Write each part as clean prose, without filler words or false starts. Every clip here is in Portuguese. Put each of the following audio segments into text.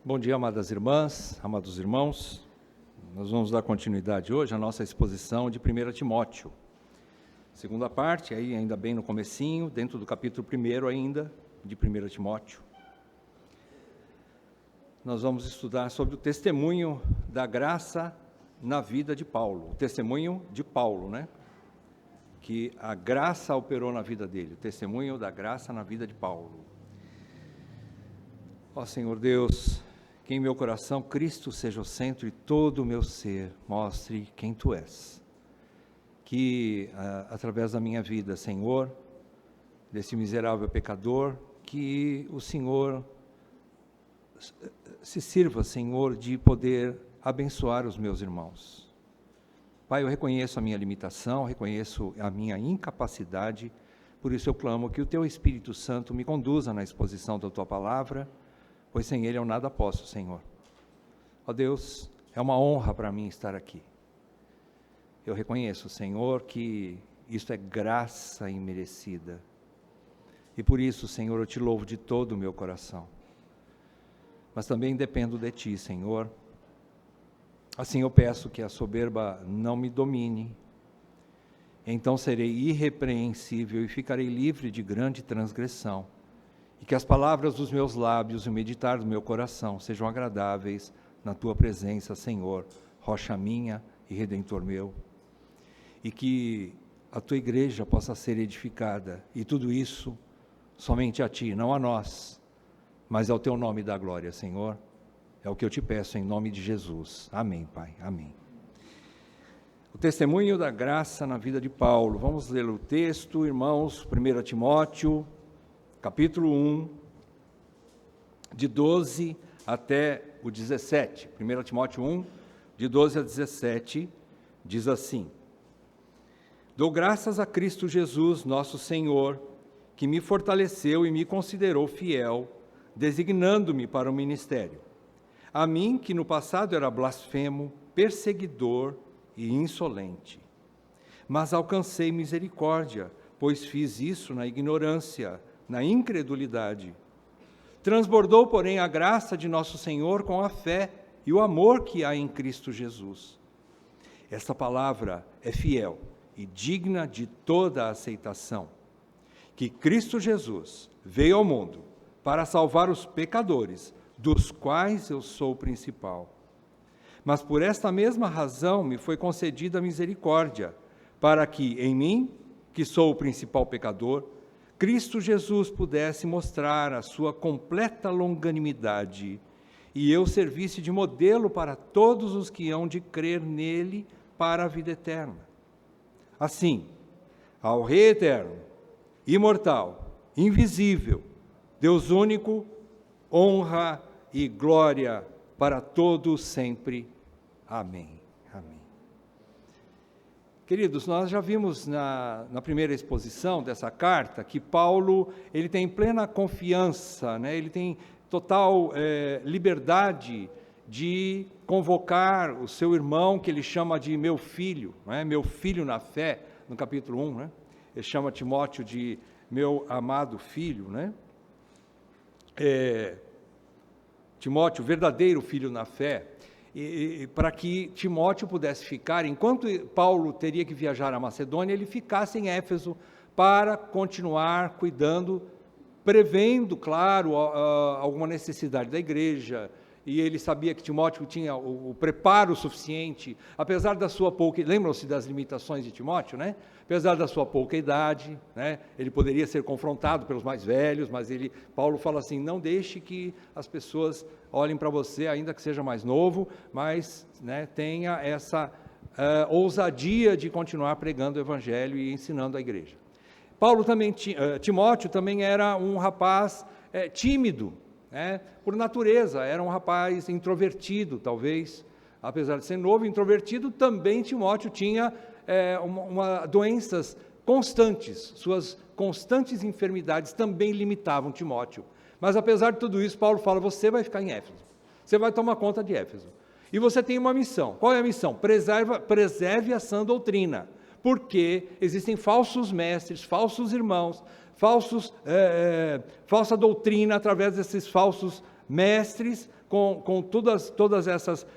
Bom dia, amadas irmãs, amados irmãos. Nós vamos dar continuidade hoje à nossa exposição de 1 Timóteo. Segunda parte, aí ainda bem no comecinho, dentro do capítulo 1 ainda, de 1 Timóteo. Nós vamos estudar sobre o testemunho da graça na vida de Paulo. O testemunho de Paulo, né? Que a graça operou na vida dele. O testemunho da graça na vida de Paulo. Ó Senhor Deus, que em meu coração Cristo seja o centro e todo o meu ser mostre quem Tu és. Que através da minha vida, Senhor, desse miserável pecador, que o Senhor se sirva, Senhor, de poder abençoar os meus irmãos. Pai, eu reconheço a minha limitação, reconheço a minha incapacidade, por isso eu clamo que o Teu Espírito Santo me conduza na exposição da Tua Palavra, pois sem Ele eu nada posso, Senhor. Ó Deus, é uma honra para mim estar aqui. Eu reconheço, Senhor, que isto é graça imerecida. E por isso, Senhor, eu Te louvo de todo o meu coração. Mas também dependo de Ti, Senhor. Assim eu peço que a soberba não me domine. Então serei irrepreensível e ficarei livre de grande transgressão. E que as palavras dos meus lábios e o meditar do meu coração sejam agradáveis na Tua presença, Senhor, rocha minha e Redentor meu. E que a Tua igreja possa ser edificada, e tudo isso somente a Ti, não a nós, mas ao Teu nome da glória, Senhor. É o que eu Te peço em nome de Jesus. Amém, Pai. Amém. O testemunho da graça na vida de Paulo. Vamos ler o texto, irmãos, 1 Timóteo, capítulo 1, de 12 até o 17. 1 Timóteo 1, de 12 a 17, diz assim: Dou graças a Cristo Jesus, nosso Senhor, que me fortaleceu e me considerou fiel, designando-me para o ministério. A mim, que no passado era blasfemo, perseguidor e insolente. Mas alcancei misericórdia, pois fiz isso na ignorância, na incredulidade. Transbordou, porém, a graça de nosso Senhor com a fé e o amor que há em Cristo Jesus. Esta palavra é fiel e digna de toda a aceitação, que Cristo Jesus veio ao mundo para salvar os pecadores, dos quais eu sou o principal. Mas por esta mesma razão me foi concedida a misericórdia, para que em mim, que sou o principal pecador, Cristo Jesus pudesse mostrar a sua completa longanimidade e eu servisse de modelo para todos os que hão de crer nele para a vida eterna. Assim, ao Rei eterno, imortal, invisível, Deus único, honra e glória para todos sempre. Amém. Amém. Queridos, nós já vimos na primeira exposição dessa carta que Paulo ele tem plena confiança, né? Ele tem total liberdade de convocar o seu irmão, que ele chama de meu filho, né? Meu filho na fé, no capítulo 1, né? Ele chama Timóteo de meu amado filho, né? Timóteo, verdadeiro filho na fé, e para que Timóteo pudesse ficar, enquanto Paulo teria que viajar à Macedônia, ele ficasse em Éfeso para continuar cuidando, prevendo, claro, alguma necessidade da igreja, e ele sabia que Timóteo tinha o preparo suficiente, apesar da sua pouca, lembram-se das limitações de Timóteo, né? Apesar da sua pouca idade, né? Ele poderia ser confrontado pelos mais velhos, mas Paulo fala assim, não deixe que as pessoas olhem para você, ainda que seja mais novo, mas, né, tenha essa ousadia de continuar pregando o evangelho e ensinando a igreja. Timóteo também era um rapaz tímido, por natureza, era um rapaz introvertido, talvez, apesar de ser novo, introvertido, também Timóteo tinha doenças constantes, suas constantes enfermidades também limitavam Timóteo. Mas apesar de tudo isso, Paulo fala, você vai ficar em Éfeso, você vai tomar conta de Éfeso, e você tem uma missão. Qual é a missão? Preserve a sã doutrina, porque existem falsos mestres, falsos irmãos, falsa doutrina através desses falsos mestres, com todas essas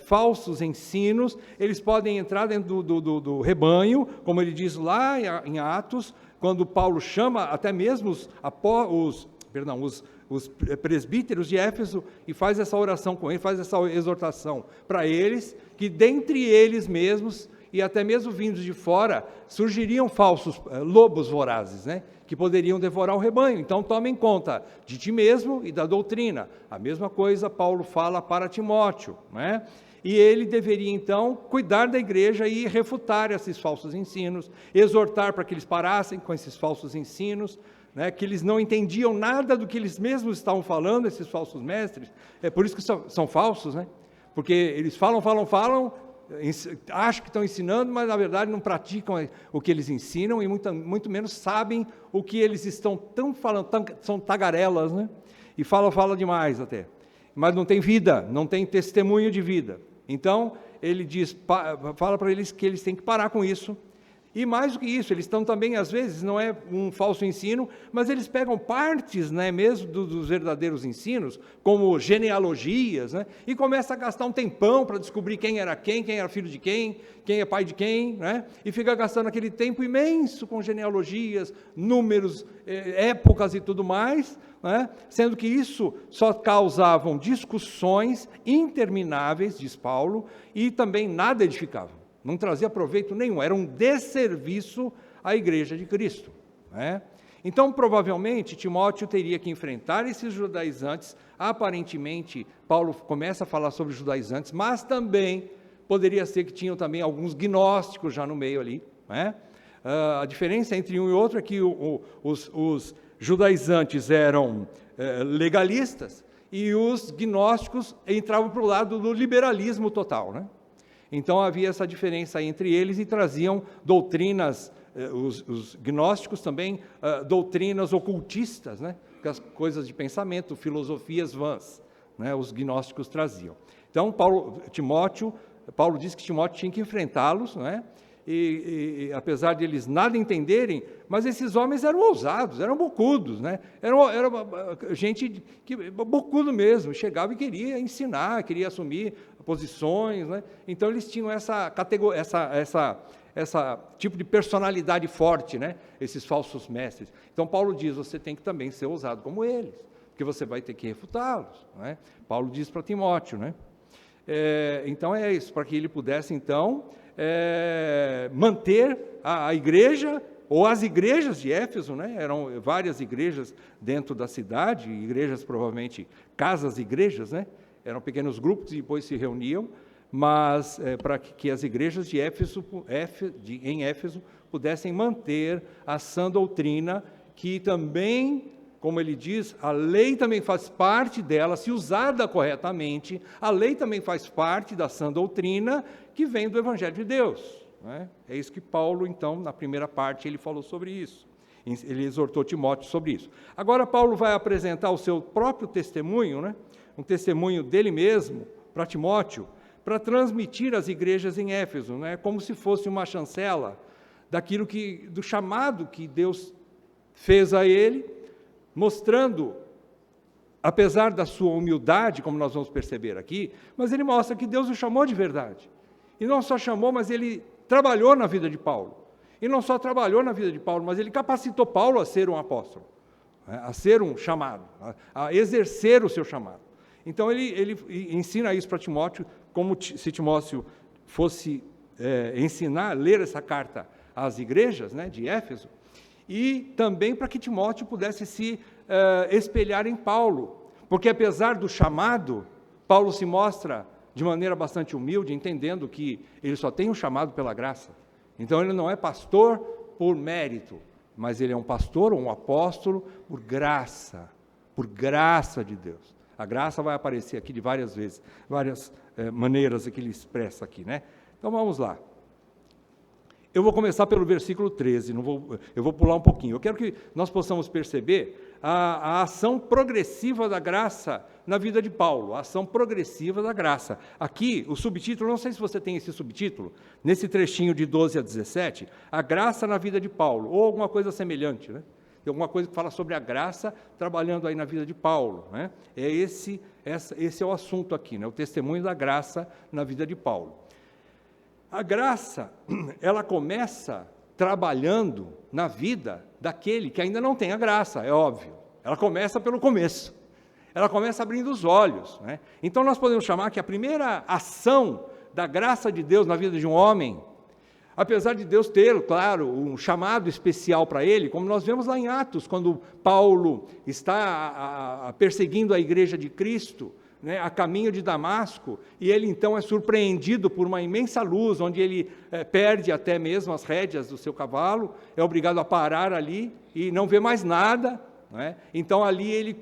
falsos ensinos. Eles podem entrar dentro do rebanho, como ele diz lá em Atos, quando Paulo chama até mesmo os presbíteros de Éfeso e faz essa oração com eles, faz essa exortação para eles, que dentre eles mesmos, e até mesmo vindos de fora, surgiriam falsos lobos vorazes, né? Que poderiam devorar o rebanho. Então, tome em conta de ti mesmo e da doutrina. A mesma coisa Paulo fala para Timóteo, né? E ele deveria, então, cuidar da igreja e refutar esses falsos ensinos, exortar para que eles parassem com esses falsos ensinos, né? Que eles não entendiam nada do que eles mesmos estavam falando, esses falsos mestres. É por isso que são falsos, né? Porque eles falam, acham que estão ensinando, mas na verdade não praticam o que eles ensinam e muito menos sabem o que eles estão falando, são tagarelas, né? E fala demais até, mas não tem vida, não tem testemunho de vida. Então, ele fala para eles que eles têm que parar com isso. E mais do que isso, eles estão também, às vezes, não é um falso ensino, mas eles pegam partes, né, mesmo dos verdadeiros ensinos, como genealogias, né, e começam a gastar um tempão para descobrir quem era filho de quem é pai de quem, né, e fica gastando aquele tempo imenso com genealogias, números, épocas e tudo mais, né, sendo que isso só causavam discussões intermináveis, diz Paulo, e também nada edificava. Não trazia proveito nenhum, era um desserviço à igreja de Cristo, né? Então, provavelmente, Timóteo teria que enfrentar esses judaizantes. Aparentemente, Paulo começa a falar sobre judaizantes, mas também poderia ser que tinham também alguns gnósticos já no meio ali, né? A diferença entre um e outro é que os judaizantes eram legalistas e os gnósticos entravam para o lado do liberalismo total, né? Então havia essa diferença entre eles e traziam doutrinas, os gnósticos também, doutrinas ocultistas, né? As coisas de pensamento, filosofias vãs, né? Os gnósticos traziam. Então Paulo disse que Timóteo tinha que enfrentá-los, né? E apesar de eles nada entenderem, mas esses homens eram ousados, eram bocudos, né? Era gente bocudo mesmo, chegava e queria ensinar, queria assumir posições, né? Então eles tinham essa tipo de personalidade forte, né? Esses falsos mestres. Então Paulo diz, você tem que também ser ousado como eles, porque você vai ter que refutá-los, né? Paulo diz para Timóteo, né? Então é isso, para que ele pudesse então manter a igreja, ou as igrejas de Éfeso, né? Eram várias igrejas dentro da cidade, igrejas provavelmente, casas-igrejas, né? Eram pequenos grupos e depois se reuniam, mas para que as igrejas de Éfeso, em Éfeso pudessem manter a sã doutrina, que também, como ele diz, a lei também faz parte dela, se usada corretamente, a lei também faz parte da sã doutrina que vem do Evangelho de Deus, né? É isso que Paulo, então, na primeira parte, ele falou sobre isso. Ele exortou Timóteo sobre isso. Agora Paulo vai apresentar o seu próprio testemunho, né? Um testemunho dele mesmo, para Timóteo, para transmitir às igrejas em Éfeso, né? Como se fosse uma chancela do chamado que Deus fez a ele, mostrando, apesar da sua humildade, como nós vamos perceber aqui, mas ele mostra que Deus o chamou de verdade. E não só chamou, mas ele trabalhou na vida de Paulo. E não só trabalhou na vida de Paulo, mas ele capacitou Paulo a ser um apóstolo, a ser um chamado, a exercer o seu chamado. Então ele ensina isso para Timóteo, como se Timóteo fosse ler essa carta às igrejas, né, de Éfeso, e também para que Timóteo pudesse se espelhar em Paulo, porque apesar do chamado, Paulo se mostra de maneira bastante humilde, entendendo que ele só tem um chamado pela graça. Então ele não é pastor por mérito, mas ele é um pastor ou um apóstolo por graça de Deus. A graça vai aparecer aqui de várias vezes, várias maneiras que ele expressa aqui, né? Então vamos lá. Eu vou começar pelo versículo 13, eu vou pular um pouquinho. Eu quero que nós possamos perceber a ação progressiva da graça na vida de Paulo, a ação progressiva da graça. Aqui, o subtítulo, não sei se você tem esse subtítulo, nesse trechinho de 12 a 17, a graça na vida de Paulo, ou alguma coisa semelhante, né? Tem alguma coisa que fala sobre a graça trabalhando aí na vida de Paulo, né? Esse é o assunto aqui, né? O testemunho da graça na vida de Paulo. A graça, ela começa trabalhando na vida daquele que ainda não tem a graça, é óbvio. Ela começa pelo começo. Ela começa abrindo os olhos, né? Então nós podemos chamar que a primeira ação da graça de Deus na vida de um homem, apesar de Deus ter, claro, um chamado especial para ele, como nós vemos lá em Atos, quando Paulo está perseguindo a igreja de Cristo, né, a caminho de Damasco, e ele então é surpreendido por uma imensa luz, onde ele perde até mesmo as rédeas do seu cavalo, é obrigado a parar ali e não vê mais nada, né? Então ali ele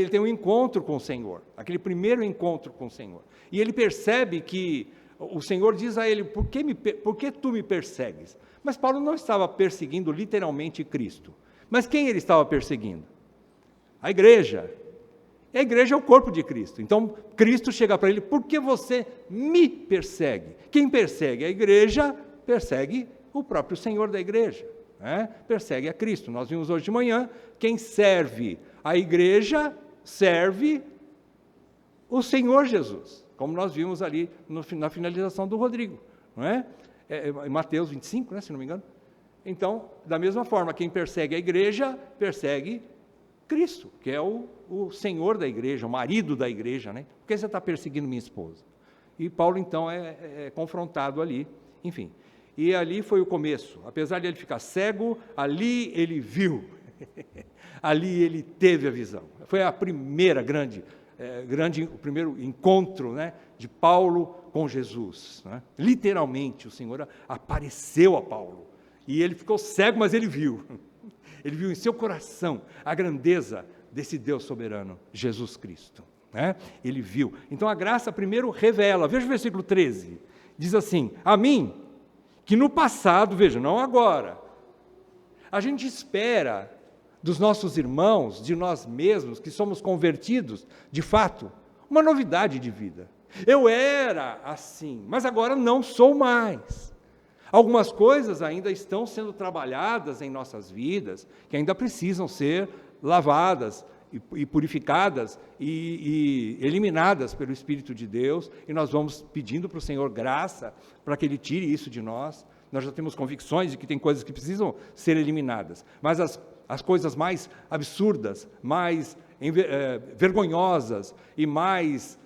tem um encontro com o Senhor, aquele primeiro encontro com o Senhor, e ele percebe que o Senhor diz a ele: por que tu me persegues? Mas Paulo não estava perseguindo literalmente Cristo. Mas quem ele estava perseguindo? A igreja. A igreja é o corpo de Cristo. Então, Cristo chega para ele: por que você me persegue? Quem persegue a igreja, persegue o próprio Senhor da igreja, né? Persegue a Cristo. Nós vimos hoje de manhã, quem serve a igreja, serve o Senhor Jesus, como nós vimos ali na finalização do Rodrigo, não é? Em Mateus 25, né, se não me engano. Então, da mesma forma, quem persegue a igreja, persegue Cristo, que é o Senhor da igreja, o marido da igreja, né? Por que você está perseguindo minha esposa? E Paulo, então, é confrontado ali, enfim. E ali foi o começo. Apesar de ele ficar cego, ali ele viu, ali ele teve a visão. Foi a primeira o primeiro encontro, né, de Paulo com Jesus, né? Literalmente, o Senhor apareceu a Paulo, e ele ficou cego, mas ele viu em seu coração a grandeza desse Deus soberano, Jesus Cristo, né? Ele viu. Então a graça primeiro revela, veja o versículo 13, diz assim: a mim, que no passado, veja, não agora, a gente espera dos nossos irmãos, de nós mesmos, que somos convertidos, de fato, uma novidade de vida. Eu era assim, mas agora não sou mais. Algumas coisas ainda estão sendo trabalhadas em nossas vidas, que ainda precisam ser lavadas e purificadas e eliminadas pelo Espírito de Deus, e nós vamos pedindo para o Senhor graça para que Ele tire isso de nós. Nós já temos convicções de que tem coisas que precisam ser eliminadas, mas as coisas mais absurdas, mais vergonhosas e mais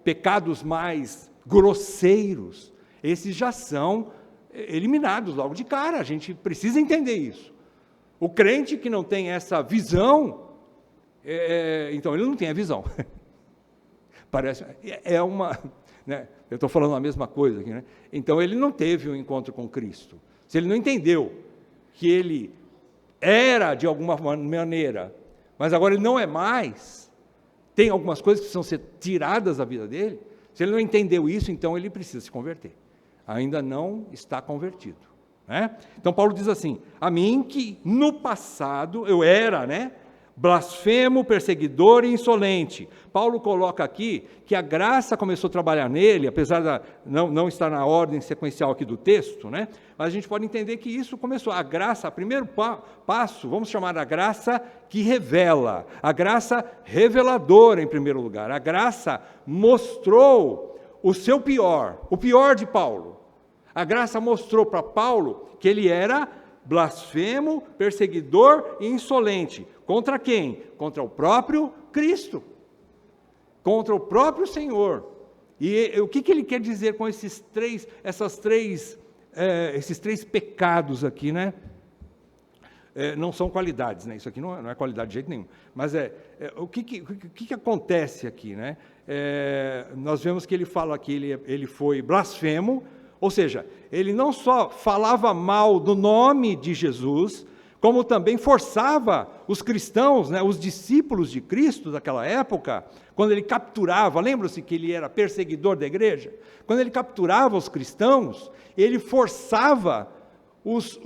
pecados mais grosseiros, esses já são eliminados logo de cara. A gente precisa entender isso. O crente que não tem essa visão, então ele não tem a visão. Parece, né? Eu estou falando a mesma coisa aqui, né? Então ele não teve um encontro com Cristo. Se ele não entendeu que ele era de alguma maneira, mas agora ele não é mais, tem algumas coisas que precisam ser tiradas da vida dele. Se ele não entendeu isso, então ele precisa se converter. Ainda não está convertido, né? Então Paulo diz assim: a mim que no passado eu era, né, blasfemo, perseguidor e insolente. Paulo coloca aqui que a graça começou a trabalhar nele, apesar de não estar na ordem sequencial aqui do texto, né? Mas a gente pode entender que isso começou, a graça, o primeiro passo, vamos chamar a graça que revela, a graça reveladora em primeiro lugar. A graça mostrou o seu pior, o pior de Paulo. A graça mostrou para Paulo que ele era blasfemo, perseguidor e insolente. Contra quem? Contra o próprio Cristo. Contra o próprio Senhor. E o que ele quer dizer com esses três pecados aqui, né? Não são qualidades, né? Isso aqui não é qualidade de jeito nenhum. Mas o que acontece aqui, né? Nós vemos que ele fala que ele foi blasfemo, ou seja, ele não só falava mal do nome de Jesus, como também forçava os cristãos, né, os discípulos de Cristo daquela época, quando ele capturava, lembra-se que ele era perseguidor da igreja? Quando ele capturava os cristãos, ele forçava os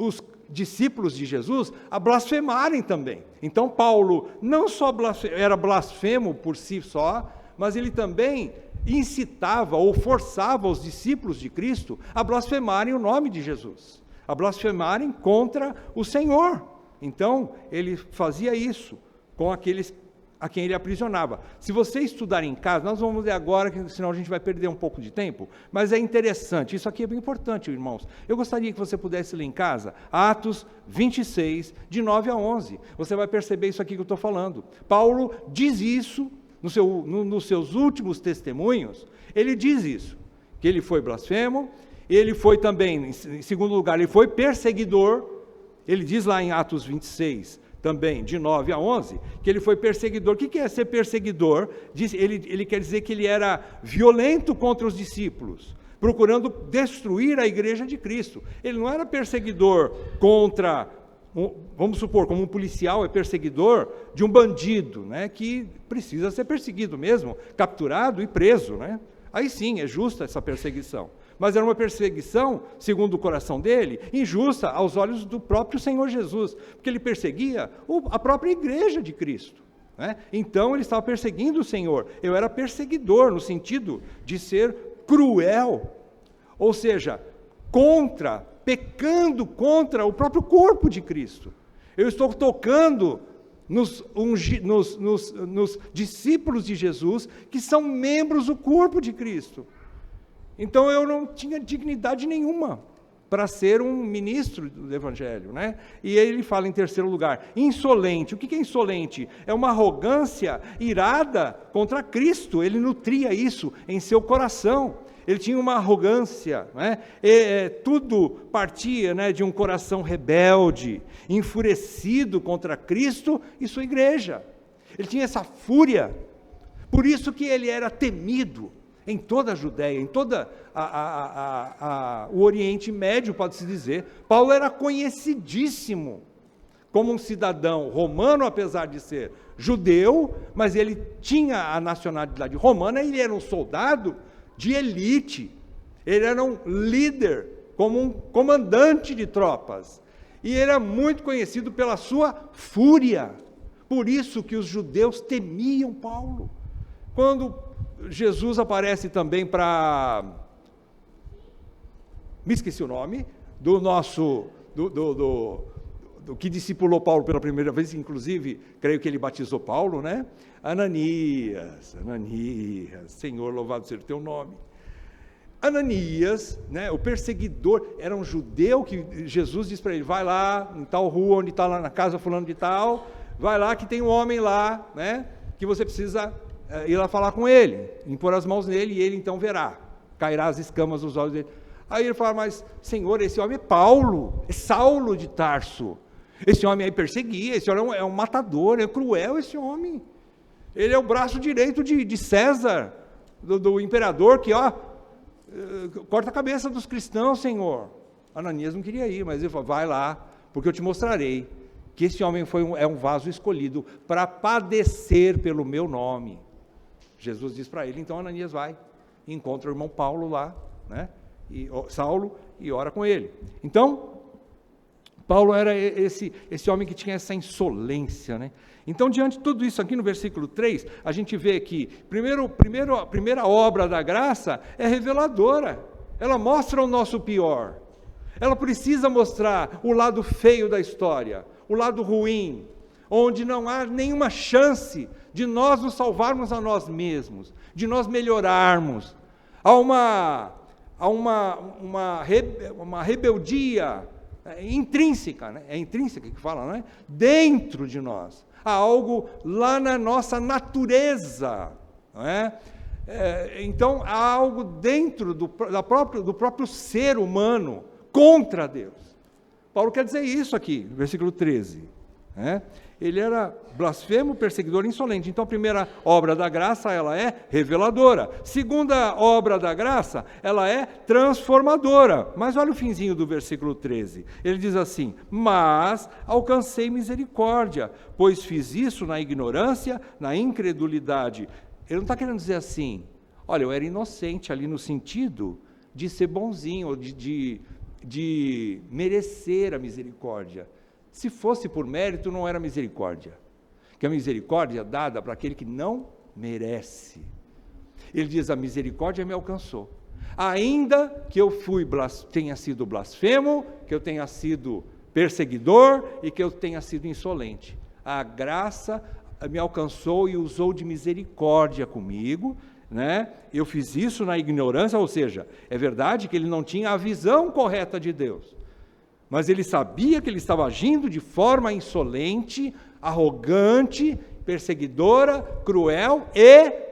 discípulos de Jesus a blasfemarem também. Então Paulo não só era blasfemo por si só, mas ele também incitava ou forçava os discípulos de Cristo a blasfemarem o nome de Jesus, a blasfemarem contra o Senhor, Então, ele fazia isso com aqueles a quem ele aprisionava. Se você estudar em casa, nós vamos ler agora, senão a gente vai perder um pouco de tempo, mas é interessante, isso aqui é bem importante, irmãos. Eu gostaria que você pudesse ler em casa, Atos 26, de 9 a 11. Você vai perceber isso aqui que eu estou falando. Paulo diz isso, nos seus últimos testemunhos, ele diz isso, que ele foi blasfemo, ele foi também, em segundo lugar, ele foi perseguidor. Ele diz lá em Atos 26, também, de 9 a 11, que ele foi perseguidor. O que é ser perseguidor? Ele quer dizer que ele era violento contra os discípulos, procurando destruir a igreja de Cristo. Ele não era perseguidor contra, vamos supor, como um policial é perseguidor de um bandido, né, que precisa ser perseguido mesmo, capturado e preso, né? Aí sim, é justa essa perseguição. Mas era uma perseguição, segundo o coração dele, injusta aos olhos do próprio Senhor Jesus, porque ele perseguia a própria igreja de Cristo, né? Então ele estava perseguindo o Senhor. Eu era perseguidor no sentido de ser cruel, ou seja, pecando contra o próprio corpo de Cristo. Eu estou tocando nos discípulos de Jesus, que são membros do corpo de Cristo. Então eu não tinha dignidade nenhuma para ser um ministro do Evangelho, né? E ele fala em terceiro lugar, insolente. O que é insolente? É uma arrogância irada contra Cristo. Ele nutria isso em seu coração. Ele tinha uma arrogância, né? Tudo partia, né, de um coração rebelde, enfurecido contra Cristo e sua igreja. Ele tinha essa fúria. Por isso que ele era temido em toda a Judéia, em toda o Oriente Médio, pode-se dizer. Paulo era conhecidíssimo como um cidadão romano, apesar de ser judeu, mas ele tinha a nacionalidade romana, ele era um soldado de elite, ele era um líder, como um comandante de tropas, e era muito conhecido pela sua fúria. Por isso que os judeus temiam Paulo. Quando Jesus aparece também para... Me esqueci o nome, do que discipulou Paulo pela primeira vez, inclusive, creio que ele batizou Paulo, né? Ananias, Senhor, louvado seja o teu nome. Ananias, né, o perseguidor, era um judeu que Jesus disse para ele, vai lá, em tal rua, onde está lá na casa fulano de tal, vai lá que tem um homem lá, né, que você precisa ir lá falar com ele, impor as mãos nele e ele então verá, cairá as escamas dos olhos dele. Aí ele fala, mas Senhor, esse homem é Paulo, é Saulo de Tarso, esse homem aí perseguia, esse homem é um matador, é cruel esse homem, ele é o braço direito de César, do imperador, que corta a cabeça dos cristãos, Senhor. Ananias não queria ir, mas ele falou, vai lá, porque eu te mostrarei que esse homem é um vaso escolhido para padecer pelo meu nome. Jesus diz para ele, então Ananias vai, e encontra o irmão Paulo lá, né? Saulo, e ora com ele. Então, Paulo era esse homem que tinha essa insolência, né? Então, diante de tudo isso aqui no versículo 3, a gente vê que a primeira obra da graça é reveladora, ela mostra o nosso pior, ela precisa mostrar o lado feio da história, o lado ruim, onde não há nenhuma chance de nós nos salvarmos a nós mesmos, de nós melhorarmos. Há uma rebeldia intrínseca, né? É intrínseca que fala, não é? Dentro de nós. Há algo lá na nossa natureza, não é? Então, há algo dentro do próprio ser humano contra Deus. Paulo quer dizer isso aqui, no versículo 13. Né? Ele era blasfemo, perseguidor, insolente. Então, a primeira obra da graça, ela é reveladora. Segunda obra da graça, ela é transformadora. Mas olha o finzinho do versículo 13. Ele diz assim, mas alcancei misericórdia, pois fiz isso na ignorância, na incredulidade. Ele não está querendo dizer assim, olha, eu era inocente ali no sentido de ser bonzinho, de merecer a misericórdia. Se fosse por mérito, não era misericórdia, que a misericórdia é dada para aquele que não merece. Ele diz, a misericórdia me alcançou, ainda que eu tenha sido blasfemo, que eu tenha sido perseguidor e que eu tenha sido insolente. A graça me alcançou e usou de misericórdia comigo, né? Eu fiz isso na ignorância, ou seja, é verdade que ele não tinha a visão correta de Deus, mas ele sabia que ele estava agindo de forma insolente, arrogante, perseguidora, cruel e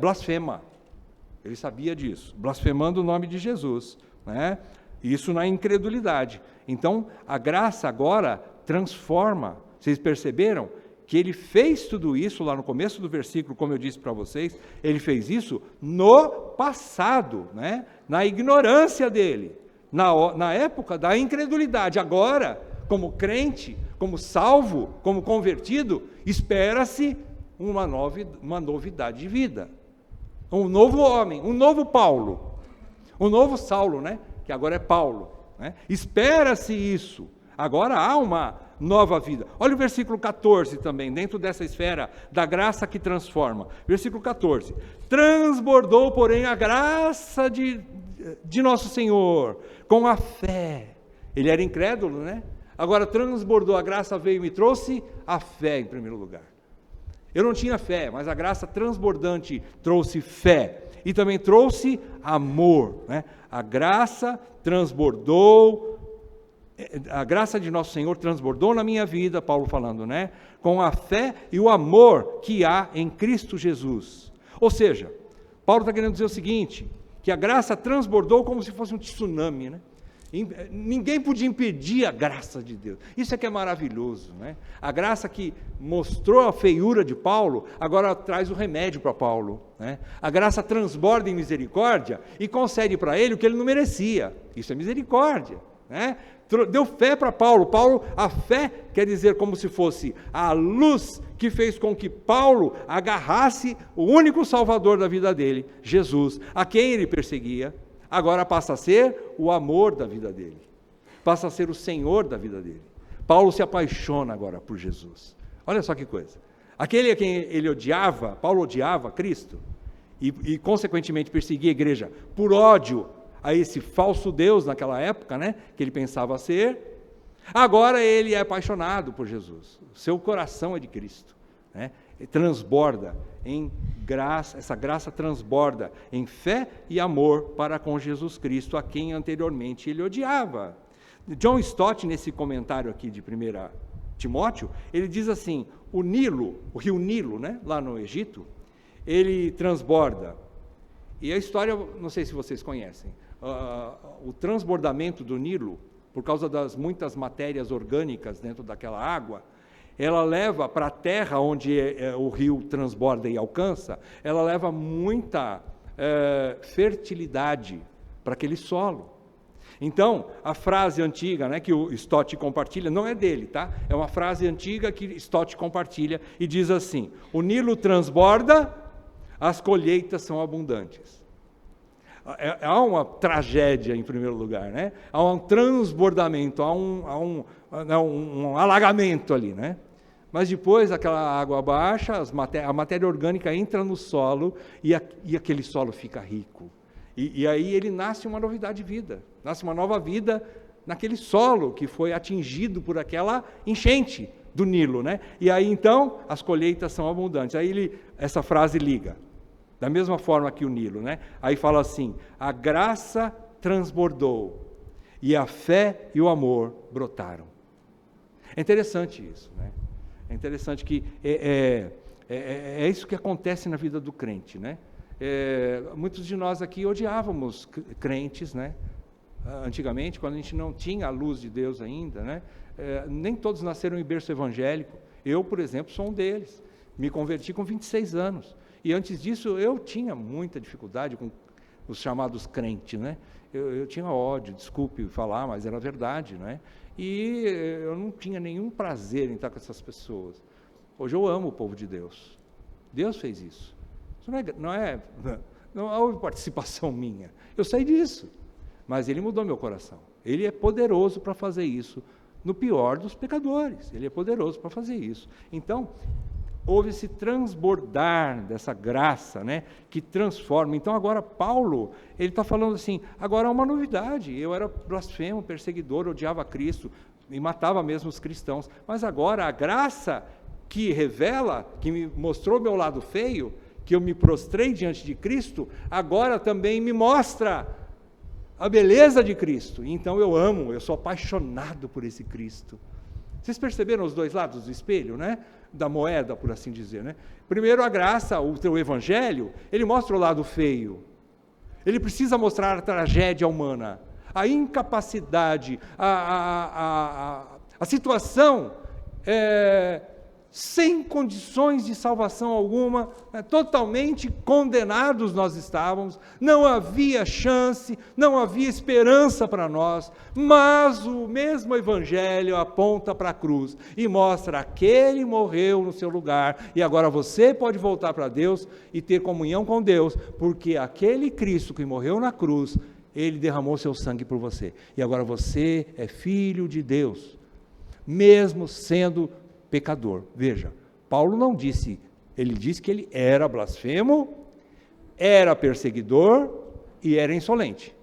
blasfema. Ele sabia disso, blasfemando o nome de Jesus, né? Isso na incredulidade. Então, a graça agora transforma. Vocês perceberam que ele fez tudo isso lá no começo do versículo, como eu disse para vocês, ele fez isso no passado, né? Na ignorância dele, na época da incredulidade. Agora, como crente, como salvo, como convertido, espera-se uma novidade de vida. Um novo homem, um novo Paulo, um novo Saulo, né? Que agora é Paulo, né? Espera-se isso. Agora há uma nova vida. Olha o versículo 14 também, dentro dessa esfera da graça que transforma. Versículo 14. Transbordou, porém, a graça de nosso Senhor com a fé. Ele era incrédulo, né? Agora transbordou, a graça veio e me trouxe a fé em primeiro lugar. Eu não tinha fé, mas a graça transbordante trouxe fé. E também trouxe amor, né? A graça transbordou, a graça de nosso Senhor transbordou na minha vida, Paulo falando, né? Com a fé e o amor que há em Cristo Jesus. Ou seja, Paulo está querendo dizer o seguinte, que a graça transbordou como se fosse um tsunami, né? Ninguém podia impedir a graça de Deus. Isso é que é maravilhoso, né? A graça que mostrou a feiura de Paulo, agora traz o remédio para Paulo, né? A graça transborda em misericórdia e concede para ele o que ele não merecia. Isso é misericórdia, né? Deu fé para Paulo. Paulo, a fé quer dizer como se fosse a luz que fez com que Paulo agarrasse o único salvador da vida dele, Jesus, a quem ele perseguia. Agora passa a ser o amor da vida dele, passa a ser o Senhor da vida dele. Paulo se apaixona agora por Jesus. Olha só que coisa. Aquele a quem ele odiava, Paulo odiava Cristo, e consequentemente perseguia a igreja por ódio a esse falso Deus naquela época, né, que ele pensava ser. Agora ele é apaixonado por Jesus, o seu coração é de Cristo, né? Transborda em graça, essa graça transborda em fé e amor para com Jesus Cristo, a quem anteriormente ele odiava. John Stott, nesse comentário aqui de 1 Timóteo, ele diz assim, o Nilo, o rio Nilo, né, lá no Egito, ele transborda, e a história, não sei se vocês conhecem, o transbordamento do Nilo, por causa das muitas matérias orgânicas dentro daquela água, ela leva para a terra onde o rio transborda e alcança, ela leva muita fertilidade para aquele solo. Então, a frase antiga, né, que o Stott compartilha, não é dele, tá? É uma frase antiga que Stott compartilha e diz assim, o Nilo transborda, as colheitas são abundantes. Há uma tragédia em primeiro lugar, né? Há um transbordamento, há um alagamento ali, né? Mas depois aquela água baixa, a matéria orgânica entra no solo e aquele solo fica rico. E aí ele nasce uma novidade de vida, nasce uma nova vida naquele solo que foi atingido por aquela enchente do Nilo, né? E aí então as colheitas são abundantes. Aí essa frase liga, da mesma forma que o Nilo, né? Aí fala assim, a graça transbordou e a fé e o amor brotaram. É interessante isso, né? É interessante que é isso que acontece na vida do crente, né? Muitos de nós aqui odiávamos crentes, né? Antigamente, quando a gente não tinha a luz de Deus ainda, né? Nem todos nasceram em berço evangélico. Eu, por exemplo, sou um deles. Me converti com 26 anos. E antes disso, eu tinha muita dificuldade com os chamados crentes, né? Eu tinha ódio, desculpe falar, mas era verdade, né? E eu não tinha nenhum prazer em estar com essas pessoas. Hoje eu amo o povo de Deus. Deus fez isso. Isso não houve participação minha. Eu sei disso. Mas Ele mudou meu coração. Ele é poderoso para fazer isso no pior dos pecadores. Ele é poderoso para fazer isso. Então, houve esse transbordar dessa graça, né, que transforma. Então agora Paulo, ele está falando assim, agora há uma novidade, eu era blasfemo, perseguidor, odiava Cristo, e matava mesmo os cristãos, mas agora a graça que revela, que me mostrou meu lado feio, que eu me prostrei diante de Cristo, agora também me mostra a beleza de Cristo. Então eu amo, eu sou apaixonado por esse Cristo. Vocês perceberam os dois lados do espelho, né? Da moeda, por assim dizer, né? Primeiro a graça, o teu evangelho, ele mostra o lado feio. Ele precisa mostrar a tragédia humana, a incapacidade, a situação sem condições de salvação alguma, totalmente condenados nós estávamos, não havia chance, não havia esperança para nós, mas o mesmo Evangelho aponta para a cruz e mostra aquele morreu no seu lugar, e agora você pode voltar para Deus e ter comunhão com Deus, porque aquele Cristo que morreu na cruz, ele derramou seu sangue por você, e agora você é filho de Deus, mesmo sendo pecador. Veja, Paulo não disse, ele disse que ele era blasfemo, era perseguidor e era insolente.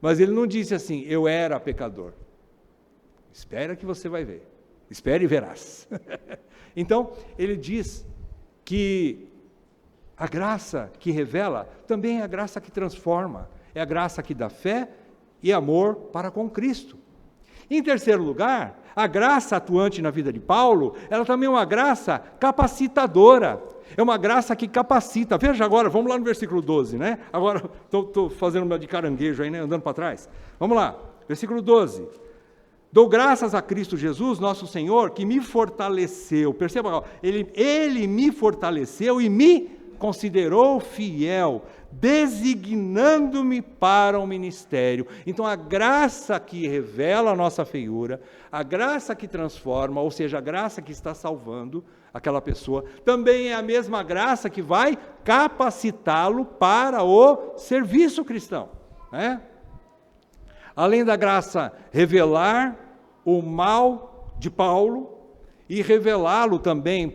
Mas ele não disse assim, eu era pecador. Espera que você vai ver. Espere e verás. Então, ele diz que a graça que revela também é a graça que transforma, é a graça que dá fé e amor para com Cristo. Em terceiro lugar, a graça atuante na vida de Paulo, ela também é uma graça capacitadora, é uma graça que capacita. Veja agora, vamos lá no versículo 12, né? Agora, estou fazendo uma de caranguejo aí, né? Andando para trás. Vamos lá, versículo 12. Dou graças a Cristo Jesus, nosso Senhor, que me fortaleceu. Perceba, ele me fortaleceu e me considerou fiel, designando-me para o ministério. Então a graça que revela a nossa feiura, a graça que transforma, ou seja, a graça que está salvando aquela pessoa, também é a mesma graça que vai capacitá-lo para o serviço cristão, né? Além da graça revelar o mal de Paulo e revelá-lo também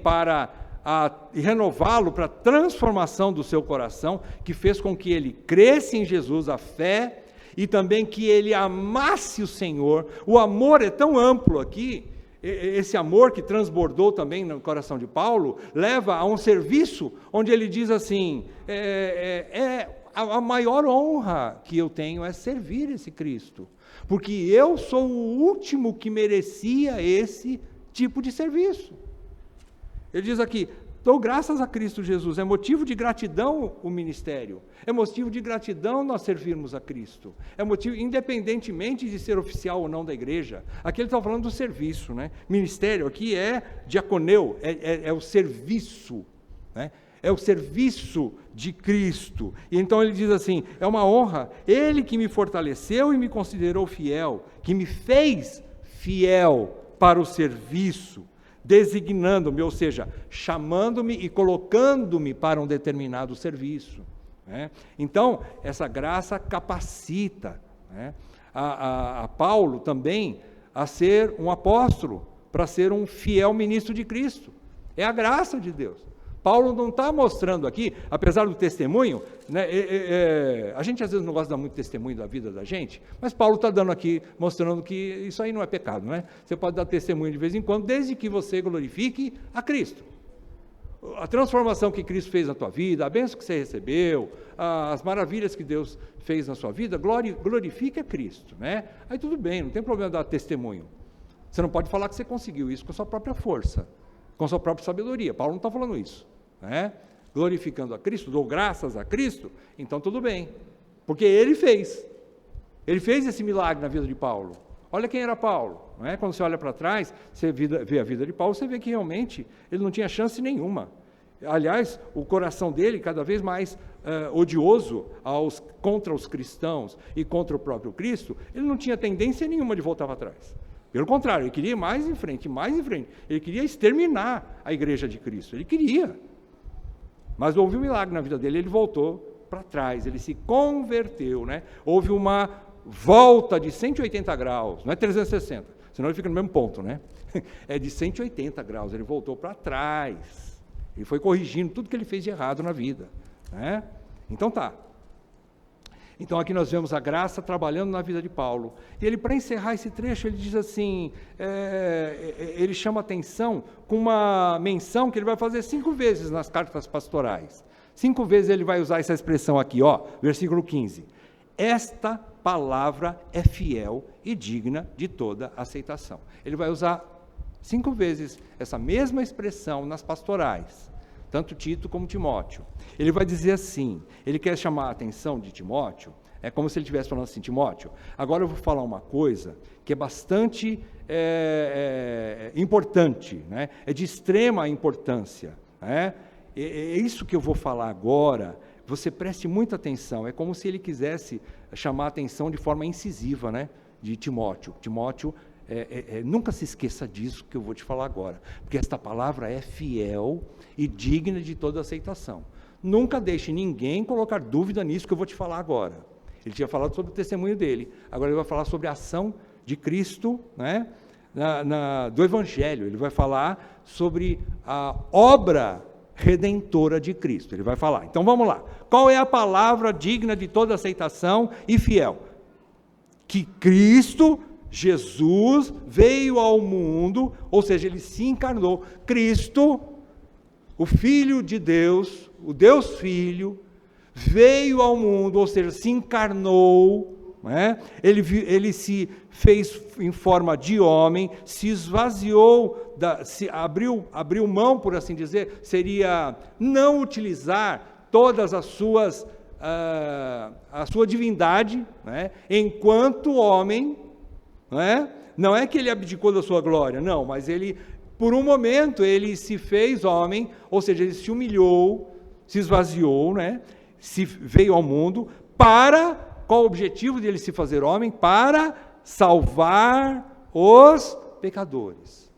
e renová-lo para a transformação do seu coração, que fez com que ele cresça em Jesus a fé, e também que ele amasse o Senhor. O amor é tão amplo aqui, esse amor que transbordou também no coração de Paulo, leva a um serviço, onde ele diz assim, a maior honra que eu tenho é servir esse Cristo, porque eu sou o último que merecia esse tipo de serviço. Ele diz aqui, dou graças a Cristo Jesus, é motivo de gratidão o ministério, é motivo de gratidão nós servirmos a Cristo, é motivo, independentemente de ser oficial ou não da igreja, aqui ele está falando do serviço, né? Ministério aqui é diaconeu, é o serviço, né? É o serviço de Cristo. E então ele diz assim, é uma honra, ele que me fortaleceu e me considerou fiel, que me fez fiel para o serviço, designando-me, ou seja, chamando-me e colocando-me para um determinado serviço, né? Então, essa graça capacita, né, a Paulo também a ser um apóstolo, para ser um fiel ministro de Cristo. É a graça de Deus. Paulo não está mostrando aqui, apesar do testemunho, né, a gente às vezes não gosta de dar muito testemunho da vida da gente, mas Paulo está dando aqui, mostrando que isso aí não é pecado, né? Você pode dar testemunho de vez em quando, desde que você glorifique a Cristo. A transformação que Cristo fez na tua vida, a bênção que você recebeu, as maravilhas que Deus fez na sua vida, glorifique a Cristo, né? Aí tudo bem, não tem problema dar testemunho. Você não pode falar que você conseguiu isso com a sua própria força, com a sua própria sabedoria. Paulo não está falando isso, né? Glorificando a Cristo, dou graças a Cristo, então tudo bem, porque ele fez esse milagre na vida de Paulo. Olha quem era Paulo, não é? Quando você olha para trás, você vê a vida de Paulo, você vê que realmente ele não tinha chance nenhuma. Aliás, o coração dele cada vez mais odioso contra os cristãos e contra o próprio Cristo, ele não tinha tendência nenhuma de voltar para trás. Pelo contrário, ele queria ir mais em frente, ele queria exterminar a igreja de Cristo, ele queria. Mas houve um milagre na vida dele, ele voltou para trás, ele se converteu, né? Houve uma volta de 180 graus, não é 360, senão ele fica no mesmo ponto, né? É de 180 graus, ele voltou para trás, Ele foi corrigindo tudo que ele fez de errado na vida, né? Então tá. Então aqui nós vemos a graça trabalhando na vida de Paulo. E ele, para encerrar esse trecho, ele diz assim, ele chama atenção com uma menção que ele vai fazer 5 vezes nas cartas pastorais. 5 vezes ele vai usar essa expressão aqui, ó, versículo 15. Esta palavra é fiel e digna de toda aceitação. Ele vai usar 5 vezes essa mesma expressão nas pastorais, tanto Tito como Timóteo. Ele vai dizer assim, ele quer chamar a atenção de Timóteo, é como se ele estivesse falando assim, Timóteo, agora eu vou falar uma coisa que é bastante importante, né? É de extrema importância, né? É isso que eu vou falar agora, você preste muita atenção, é como se ele quisesse chamar a atenção de forma incisiva, né? De Timóteo. Timóteo, nunca se esqueça disso que eu vou te falar agora, porque esta palavra é fiel e digna de toda aceitação. Nunca deixe ninguém colocar dúvida nisso que eu vou te falar agora. Ele tinha falado sobre o testemunho dele, agora ele vai falar sobre a ação de Cristo, né, do Evangelho. Ele vai falar sobre a obra redentora de Cristo. Ele vai falar. Então vamos lá. Qual é a palavra digna de toda aceitação e fiel? Que Cristo, Jesus, veio ao mundo, ou seja, ele se encarnou. Cristo, o Filho de Deus, o Deus Filho, veio ao mundo, ou seja, se encarnou, né? Ele se fez em forma de homem, se esvaziou, abriu mão, por assim dizer, seria não utilizar todas as suas, a sua divindade, né? Enquanto homem, né? Não é que ele abdicou da sua glória, não, mas ele, por um momento, ele se fez homem, ou seja, ele se humilhou, se esvaziou, né? Veio ao mundo qual o objetivo de ele se fazer homem? Para salvar os pecadores.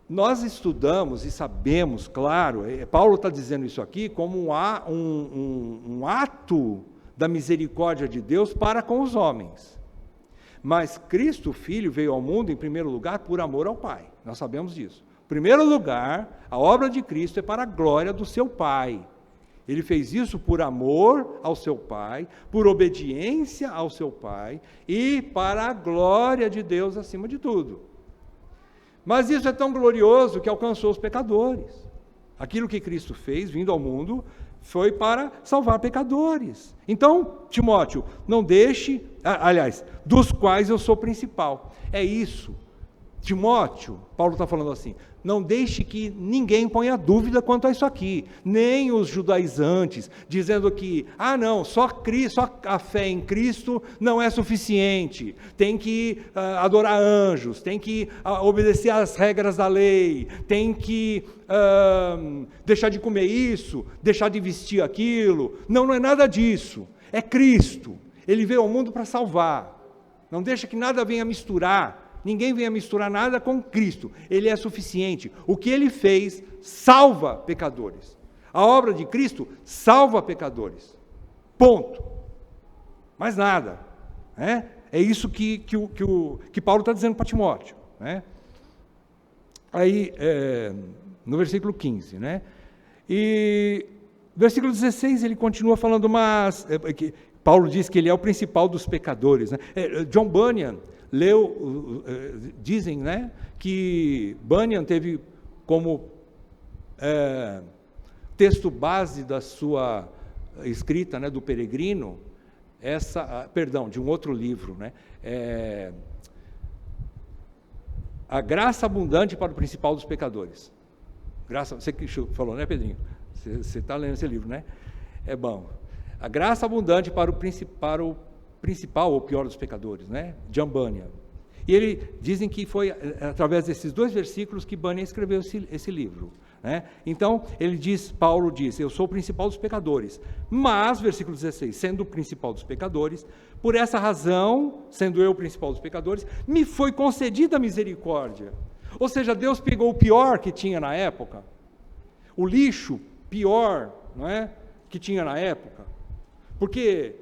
Nós estudamos e sabemos, claro, Paulo está dizendo isso aqui como um ato da misericórdia de Deus para com os homens. Mas Cristo, Filho, veio ao mundo, em primeiro lugar, por amor ao Pai. Nós sabemos disso. Em primeiro lugar, a obra de Cristo é para a glória do seu Pai. Ele fez isso por amor ao seu Pai, por obediência ao seu Pai e para a glória de Deus acima de tudo. Mas isso é tão glorioso que alcançou os pecadores. Aquilo que Cristo fez, vindo ao mundo, foi para salvar pecadores. Então, Timóteo, não deixe, aliás, dos quais eu sou principal. É isso. Timóteo, Paulo está falando assim, não deixe que ninguém ponha dúvida quanto a isso aqui, nem os judaizantes, dizendo que, não, só a fé em Cristo não é suficiente, tem que adorar anjos, tem que obedecer às regras da lei, tem que deixar de comer isso, deixar de vestir aquilo. Não, não é nada disso, é Cristo, Ele veio ao mundo para salvar, não deixa que nada venha misturar. Ninguém venha misturar nada com Cristo. Ele é suficiente. O que Ele fez salva pecadores. A obra de Cristo salva pecadores. Ponto. Mais nada. Né? É isso que Paulo está dizendo para Timóteo. Né? Aí, no versículo 15. Né? E versículo 16, ele continua falando, Paulo diz que ele é o principal dos pecadores. Né? John Bunyan dizem, né, que Bunyan teve como texto base da sua escrita, né, do Peregrino, de um outro livro, né, A Graça Abundante para o Principal dos Pecadores. Você que falou, né, Pedrinho? Você está lendo esse livro, né? É bom. A Graça Abundante para o principal ou pior dos pecadores, né? John Bunyan. E dizem que foi através desses 2 versículos que Bunyan escreveu esse livro. Né? Então, Paulo diz, eu sou o principal dos pecadores. Mas, versículo 16, sendo o principal dos pecadores, por essa razão, sendo eu o principal dos pecadores, me foi concedida a misericórdia. Ou seja, Deus pegou o pior que tinha na época, o lixo pior, não é, que tinha na época, porque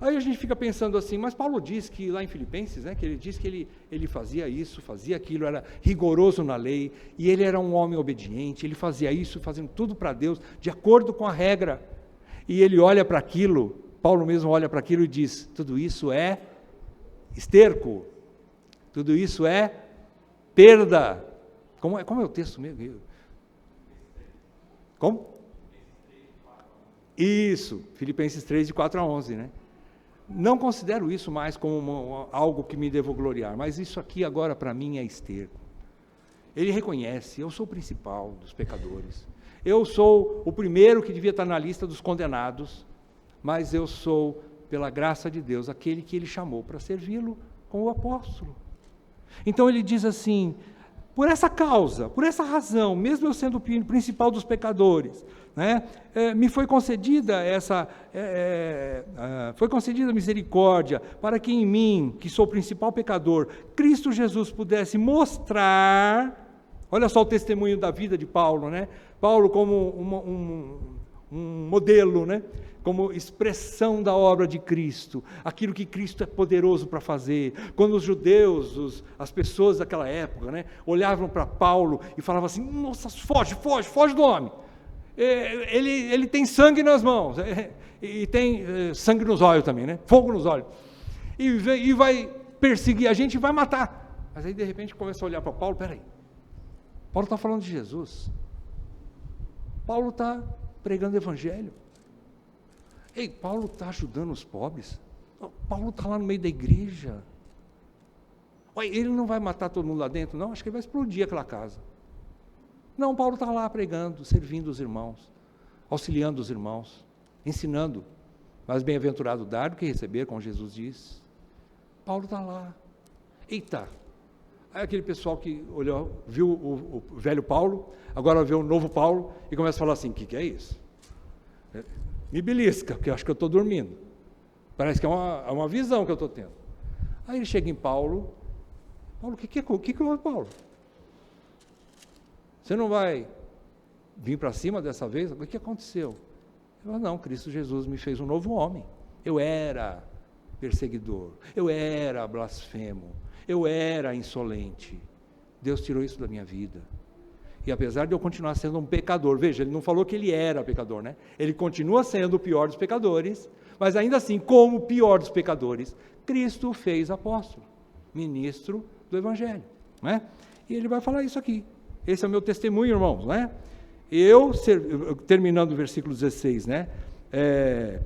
Aí a gente fica pensando assim, mas Paulo diz que lá em Filipenses, né, que ele diz que ele fazia isso, fazia aquilo, era rigoroso na lei, e ele era um homem obediente, ele fazia isso, fazendo tudo para Deus, de acordo com a regra. E ele olha para aquilo, Paulo mesmo olha para aquilo e diz, tudo isso é esterco, tudo isso é perda. Como é o texto mesmo? Como? Isso, Filipenses 3, de 4 a 11, né? Não considero isso mais como algo que me devo gloriar, mas isso aqui agora para mim é esterco. Ele reconhece, eu sou o principal dos pecadores, eu sou o primeiro que devia estar na lista dos condenados, mas eu sou, pela graça de Deus, aquele que ele chamou para servi-lo como apóstolo. Então ele diz assim, por essa causa, por essa razão, mesmo eu sendo o principal dos pecadores, né, me foi concedida foi concedida misericórdia, para que em mim, que sou o principal pecador, Cristo Jesus pudesse mostrar, olha só o testemunho da vida de Paulo, né? Paulo como um modelo, né? Como expressão da obra de Cristo, aquilo que Cristo é poderoso para fazer. Quando os judeus, as pessoas daquela época, né, olhavam para Paulo e falavam assim, nossa, foge do homem, ele tem sangue nas mãos, e tem sangue nos olhos também, né? Fogo nos olhos, e vai perseguir a gente e vai matar. Mas aí de repente começa a olhar para Paulo, peraí, Paulo está falando de Jesus, Paulo está pregando o evangelho, ei, Paulo está ajudando os pobres, Paulo está lá no meio da igreja, ele não vai matar todo mundo lá dentro, não, acho que ele vai explodir aquela casa. Não, Paulo está lá pregando, servindo os irmãos, auxiliando os irmãos, ensinando, mas bem-aventurado dar do que receber, como Jesus diz. Paulo está lá, eita, aí aquele pessoal que olhou, viu o velho Paulo, agora vê o novo Paulo, e começa a falar assim, o que é isso? Me belisca, porque eu acho que eu estou dormindo. Parece que é uma visão que eu estou tendo. Aí ele chega em Paulo, o que é Paulo? Você não vai vir para cima dessa vez? O que aconteceu? Ele falou, não, Cristo Jesus me fez um novo homem. Eu era perseguidor, eu era blasfemo, eu era insolente. Deus tirou isso da minha vida. E apesar de eu continuar sendo um pecador, veja, ele não falou que ele era pecador, né? Ele continua sendo o pior dos pecadores, mas ainda assim, como o pior dos pecadores, Cristo o fez apóstolo, ministro do Evangelho, né? E ele vai falar isso aqui. Esse é o meu testemunho, irmãos, né? Terminando o versículo 16, né?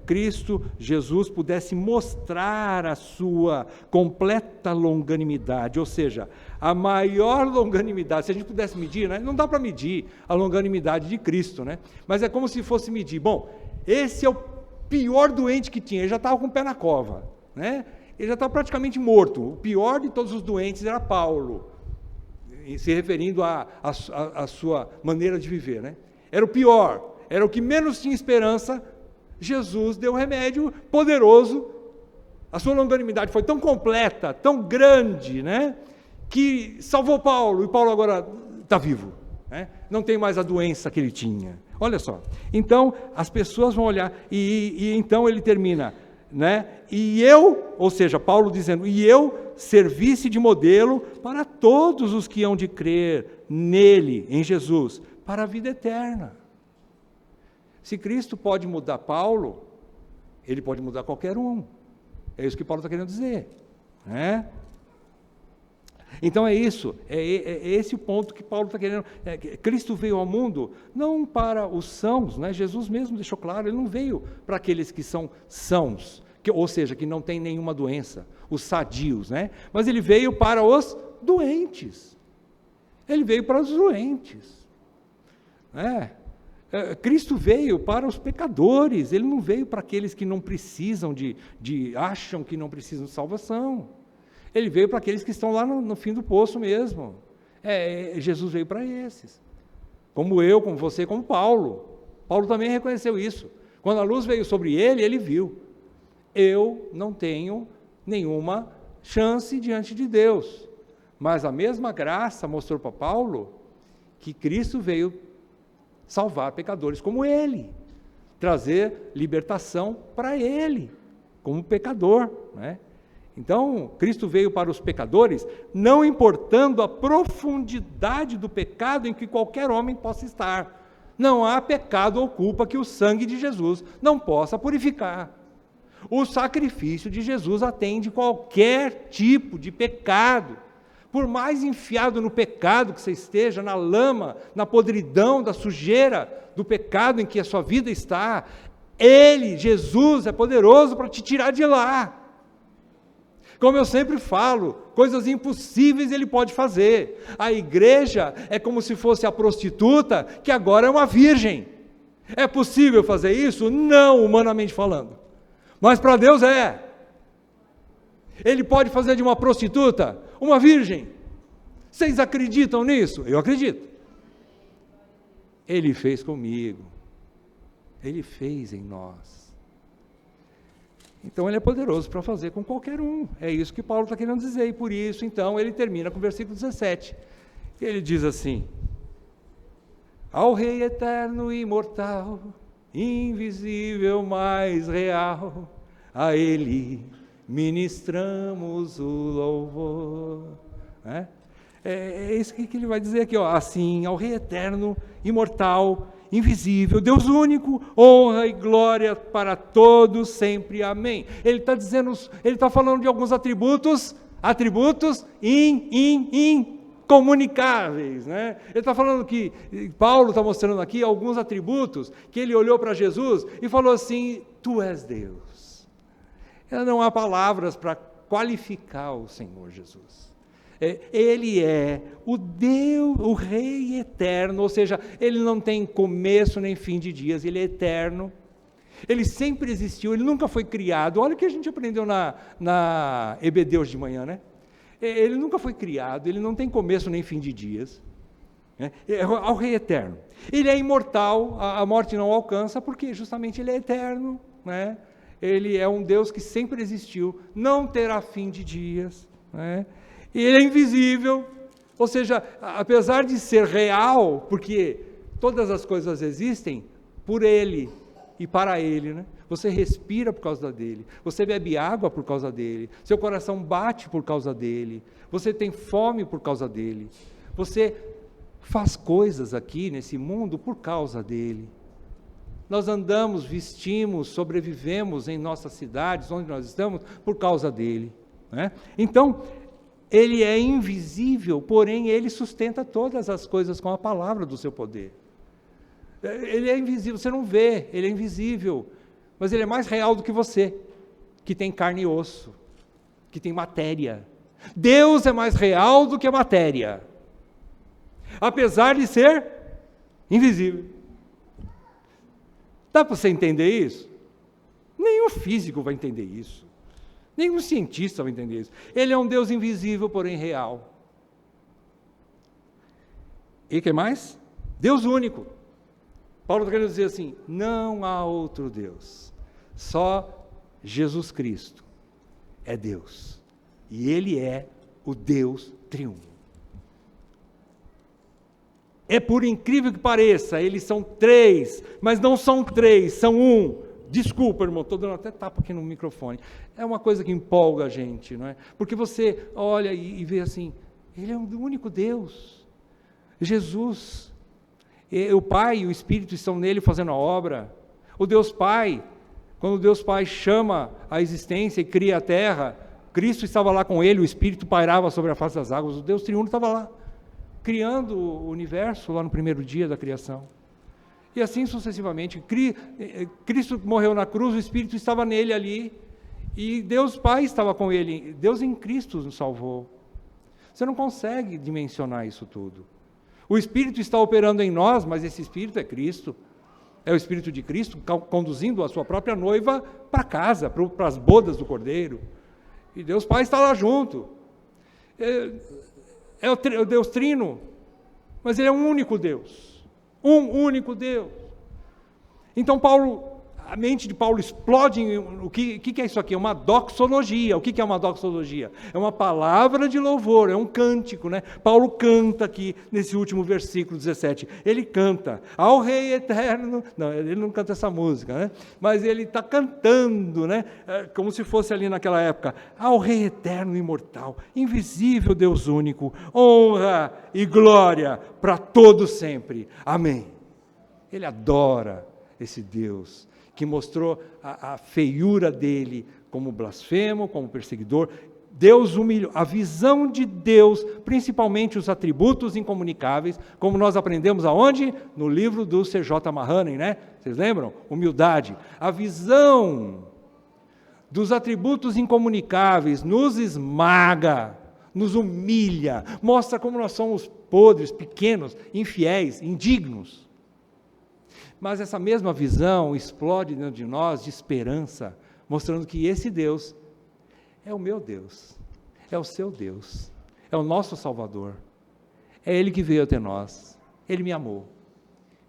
Cristo Jesus pudesse mostrar a sua completa longanimidade, ou seja, a maior longanimidade, se a gente pudesse medir, né? Não dá para medir a longanimidade de Cristo, né? Mas é como se fosse medir, bom, esse é o pior doente que tinha, ele já estava com o pé na cova, né? Ele já estava praticamente morto, o pior de todos os doentes era Paulo, se referindo à sua maneira de viver, né? Era o pior, era o que menos tinha esperança. Jesus deu remédio poderoso, a sua longanimidade foi tão completa, tão grande, né, que salvou Paulo, e Paulo agora está vivo, né? Não tem mais a doença que ele tinha. Olha só, então as pessoas vão olhar, e então ele termina, né, e eu, ou seja, Paulo dizendo, e eu servisse de modelo para todos os que hão de crer nele, em Jesus, para a vida eterna. Se Cristo pode mudar Paulo, ele pode mudar qualquer um. É isso que Paulo está querendo dizer, né? Então é isso, é esse o ponto que Paulo está querendo. Cristo veio ao mundo não para os sãos, né? Jesus mesmo deixou claro, ele não veio para aqueles que são sãos, ou seja, que não tem nenhuma doença, os sadios, né? Mas ele veio para os doentes. Ele veio para os doentes, né? Cristo veio para os pecadores, ele não veio para aqueles que não precisam acham que não precisam de salvação. Ele veio para aqueles que estão lá no fim do poço mesmo. Jesus veio para esses. Como eu, como você, como Paulo. Paulo também reconheceu isso. Quando a luz veio sobre ele, ele viu. Eu não tenho nenhuma chance diante de Deus. Mas a mesma graça mostrou para Paulo que Cristo veio salvar pecadores como ele, trazer libertação para ele, como pecador, né? Então, Cristo veio para os pecadores, não importando a profundidade do pecado em que qualquer homem possa estar. Não há pecado ou culpa que o sangue de Jesus não possa purificar. O sacrifício de Jesus atende qualquer tipo de pecado. Por mais enfiado no pecado que você esteja, na lama, na podridão, da sujeira do pecado em que a sua vida está, Ele, Jesus, é poderoso para te tirar de lá. Como eu sempre falo, coisas impossíveis Ele pode fazer. A igreja é como se fosse a prostituta que agora é uma virgem. É possível fazer isso? Não, humanamente falando. Mas para Deus é. Ele pode fazer de uma prostituta uma virgem. Vocês acreditam nisso? Eu acredito. Ele fez comigo. Ele fez em nós. Então, Ele é poderoso para fazer com qualquer um. É isso que Paulo está querendo dizer. E por isso, então, ele termina com o versículo 17. Ele diz assim: ao Rei eterno e imortal, invisível, mas real, a Ele ministramos o louvor. É isso que ele vai dizer aqui, ó. Assim, ao Rei eterno, imortal, invisível, Deus único, honra e glória para todos sempre, amém. Ele está dizendo, ele está falando de alguns atributos incomunicáveis, né? Ele está falando que, Paulo está mostrando aqui alguns atributos, que ele olhou para Jesus e falou assim: tu és Deus. Não há palavras para qualificar o Senhor Jesus. Ele é o Deus, o Rei eterno, ou seja, Ele não tem começo nem fim de dias, Ele é eterno, Ele sempre existiu, Ele nunca foi criado. Olha o que a gente aprendeu na EBD hoje de manhã, né? Ele nunca foi criado, Ele não tem começo nem fim de dias, né? É o Rei eterno. Ele é imortal, a morte não alcança, porque justamente Ele é eterno, né? Ele é um Deus que sempre existiu, não terá fim de dias, né? E Ele é invisível, ou seja, apesar de ser real, porque todas as coisas existem por Ele e para Ele, né? Você respira por causa dEle, você bebe água por causa dEle, seu coração bate por causa dEle, você tem fome por causa dEle, você faz coisas aqui nesse mundo por causa dEle. Nós andamos, vestimos, sobrevivemos em nossas cidades, onde nós estamos, por causa dEle, né? Então, Ele é invisível, porém Ele sustenta todas as coisas com a palavra do seu poder. Ele é invisível, você não vê, Ele é invisível, mas Ele é mais real do que você, que tem carne e osso, que tem matéria. Deus é mais real do que a matéria, apesar de ser invisível. Dá para você entender isso? Nenhum físico vai entender isso. Nenhum cientista vai entender isso. Ele é um Deus invisível, porém real. E o que mais? Deus único. Paulo está querendo dizer assim: não há outro Deus. Só Jesus Cristo é Deus. E Ele é o Deus triunfo. É por incrível que pareça, eles são três, mas não são três, são um. Desculpa, irmão, estou dando até tapa aqui no microfone. É uma coisa que empolga a gente, não é? Porque você olha e vê assim, Ele é o único Deus. Jesus, o Pai e o Espírito estão nele fazendo a obra. O Deus Pai, quando Deus Pai chama a existência e cria a terra, Cristo estava lá com ele, o Espírito pairava sobre a face das águas, o Deus triuno estava lá, criando o universo lá no primeiro dia da criação. E assim sucessivamente. Cristo morreu na cruz, o Espírito estava nele ali, e Deus Pai estava com ele. Deus em Cristo nos salvou. Você não consegue dimensionar isso tudo. O Espírito está operando em nós, mas esse Espírito é Cristo. É o Espírito de Cristo conduzindo a sua própria noiva para casa, para as bodas do Cordeiro. E Deus Pai está lá junto. É o Deus Trino, mas Ele é um único Deus. Um único Deus. Então Paulo, A mente de Paulo explode em... O que é isso aqui? É uma doxologia. O que é uma doxologia? É uma palavra de louvor, é um cântico, né? Paulo canta aqui, nesse último versículo 17. Ele canta, ao Rei Eterno... Não, ele não canta essa música, né? Mas ele está cantando, né? Como se fosse ali naquela época. Ao Rei Eterno e Imortal, invisível Deus único, honra e glória para todos sempre. Amém. Ele adora esse Deus que mostrou a feiura dele como blasfemo, como perseguidor. Deus humilhou, a visão de Deus, principalmente os atributos incomunicáveis, como nós aprendemos aonde? No livro do C.J. Mahaney, né? Vocês lembram? Humildade. A visão dos atributos incomunicáveis nos esmaga, nos humilha, mostra como nós somos podres, pequenos, infiéis, indignos. Mas essa mesma visão explode dentro de nós de esperança, mostrando que esse Deus é o meu Deus, é o seu Deus, é o nosso Salvador. É Ele que veio até nós, Ele me amou,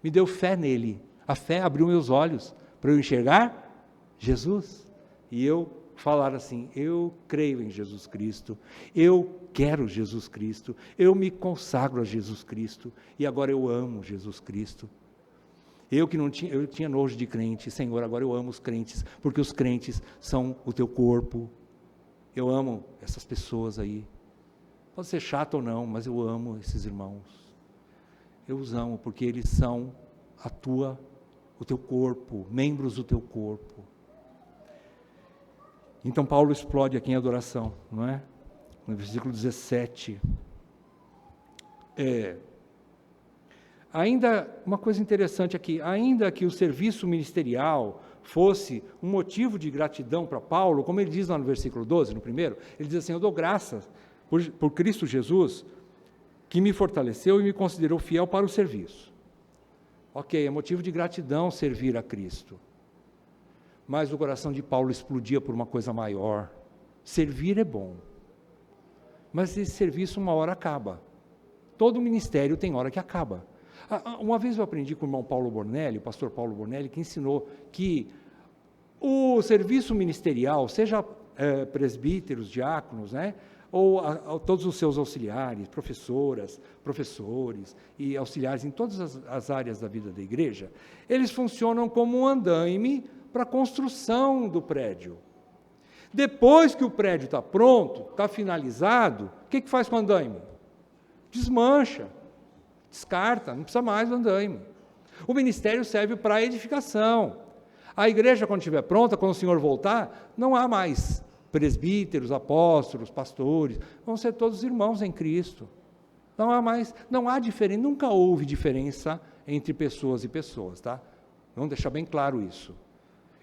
me deu fé nele. A fé abriu meus olhos para eu enxergar Jesus. E eu falar assim, eu creio em Jesus Cristo, eu quero Jesus Cristo, eu me consagro a Jesus Cristo, e agora eu amo Jesus Cristo. Eu tinha nojo de crente, Senhor, agora eu amo os crentes, porque os crentes são o teu corpo. Eu amo essas pessoas aí. Pode ser chato ou não, mas eu amo esses irmãos. Eu os amo porque eles são o teu corpo, membros do teu corpo. Então Paulo explode aqui em adoração, não é? No versículo 17. Ainda, uma coisa interessante aqui, ainda que o serviço ministerial fosse um motivo de gratidão para Paulo, como ele diz lá no versículo 12, no primeiro, ele diz assim, eu dou graças por Cristo Jesus, que me fortaleceu e me considerou fiel para o serviço. Ok, é motivo de gratidão servir a Cristo. Mas o coração de Paulo explodia por uma coisa maior. Servir é bom, mas esse serviço uma hora acaba. Todo ministério tem hora que acaba. Uma vez eu aprendi com o irmão Paulo Bornelli, o pastor Paulo Bornelli, que ensinou que o serviço ministerial, seja presbíteros, diáconos, né, ou todos os seus auxiliares, professoras, professores e auxiliares em todas as áreas da vida da igreja, eles funcionam como um andaime para a construção do prédio. Depois que o prédio está pronto, está finalizado, o que faz com o andaime? Desmancha. Descarta, não precisa mais do andaime. O ministério serve para a edificação. A igreja, quando estiver pronta, quando o Senhor voltar, não há mais presbíteros, apóstolos, pastores, vão ser todos irmãos em Cristo. Não há diferença, nunca houve diferença entre pessoas e pessoas, tá? Vamos deixar bem claro isso.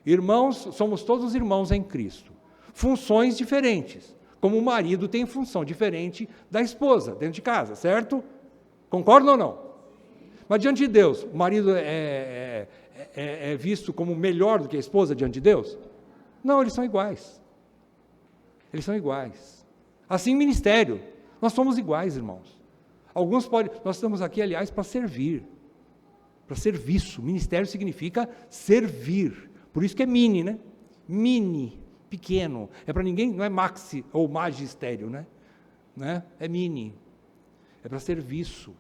Irmãos, somos todos irmãos em Cristo. Funções diferentes, como o marido tem função diferente da esposa, dentro de casa, certo? Concordam ou não? Mas diante de Deus, o marido é visto como melhor do que a esposa diante de Deus? Não, eles são iguais. Eles são iguais. Assim, ministério, nós somos iguais, irmãos. Nós estamos aqui, aliás, para servir, para serviço. Ministério significa servir. Por isso que é mini, né? Mini, pequeno. É para ninguém, não é maxi ou magistério, né? É mini. É para serviço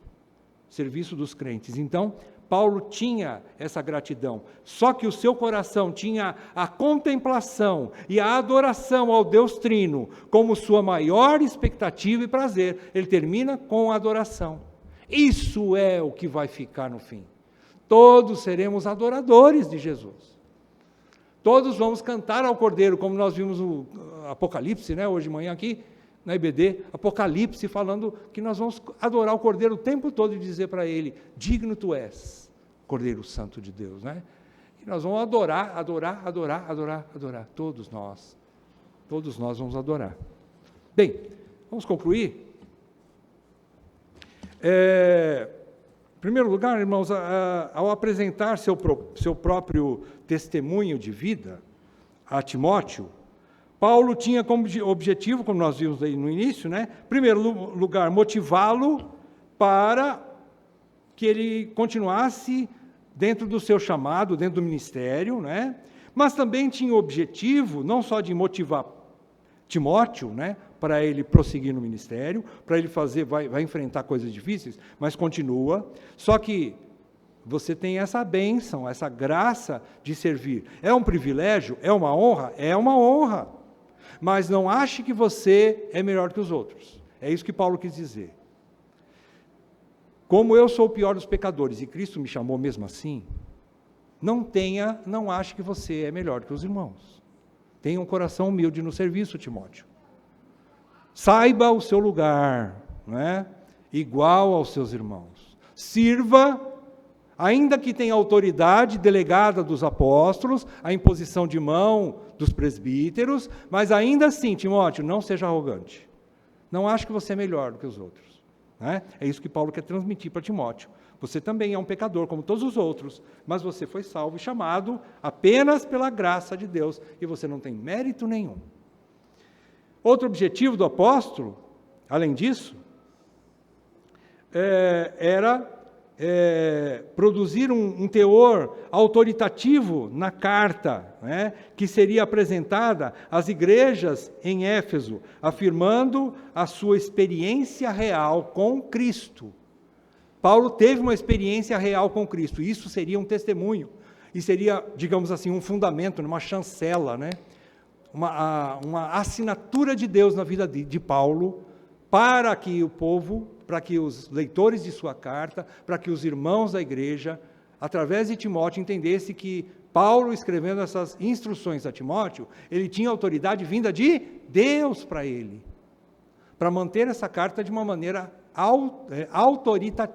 dos crentes. Então, Paulo tinha essa gratidão, só que o seu coração tinha a contemplação e a adoração ao Deus Trino como sua maior expectativa e prazer. Ele termina com a adoração. Isso é o que vai ficar no fim. Todos seremos adoradores de Jesus. Todos vamos cantar ao Cordeiro, como nós vimos o Apocalipse, né, hoje de manhã aqui, na IBD, Apocalipse, falando que nós vamos adorar o Cordeiro o tempo todo e dizer para ele, digno tu és, Cordeiro Santo de Deus, né? E nós vamos adorar, todos nós vamos adorar. Bem, vamos concluir? Em primeiro lugar, irmãos, ao apresentar seu próprio testemunho de vida a Timóteo, Paulo tinha como objetivo, como nós vimos aí no início, né? Em primeiro lugar, motivá-lo para que ele continuasse dentro do seu chamado, dentro do ministério, né? Mas também tinha o objetivo, não só de motivar Timóteo, né, para ele prosseguir no ministério, para ele vai enfrentar coisas difíceis, mas continua. Só que você tem essa bênção, essa graça de servir. É um privilégio? É uma honra? É uma honra. Mas não ache que você é melhor que os outros. É isso que Paulo quis dizer. Como eu sou o pior dos pecadores e Cristo me chamou mesmo assim, não ache que você é melhor que os irmãos. Tenha um coração humilde no serviço, Timóteo. Saiba o seu lugar, não é? Igual aos seus irmãos. Sirva, ainda que tenha autoridade delegada dos apóstolos, a imposição de mão dos presbíteros, mas ainda assim, Timóteo, não seja arrogante. Não ache que você é melhor do que os outros. Né? É isso que Paulo quer transmitir para Timóteo. Você também é um pecador, como todos os outros, mas você foi salvo e chamado apenas pela graça de Deus, e você não tem mérito nenhum. Outro objetivo do apóstolo, além disso, era produzir um teor autoritativo na carta, né, que seria apresentada às igrejas em Éfeso, afirmando a sua experiência real com Cristo. Paulo teve uma experiência real com Cristo, e isso seria um testemunho, e seria, digamos assim, um fundamento, uma chancela, né? Uma assinatura de Deus na vida de Paulo, para que o povo, para que os leitores de sua carta, para que os irmãos da igreja, através de Timóteo, entendessem que Paulo, escrevendo essas instruções a Timóteo, ele tinha autoridade vinda de Deus para ele, para manter essa carta de uma maneira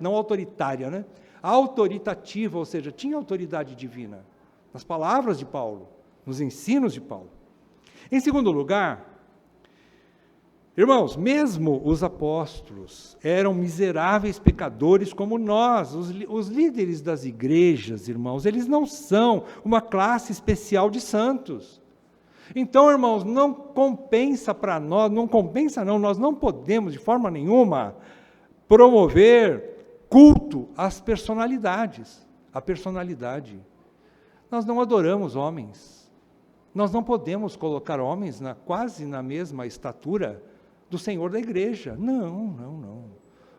não autoritária, né? Autoritativa, ou seja, tinha autoridade divina, nas palavras de Paulo, nos ensinos de Paulo. Em segundo lugar, irmãos, mesmo os apóstolos eram miseráveis pecadores como nós, os líderes das igrejas, irmãos, eles não são uma classe especial de santos. Então, irmãos, não compensa para nós, nós não podemos de forma nenhuma promover culto às personalidades, à personalidade. Nós não adoramos homens. Nós não podemos colocar homens quase na mesma estatura do Senhor da igreja. Não.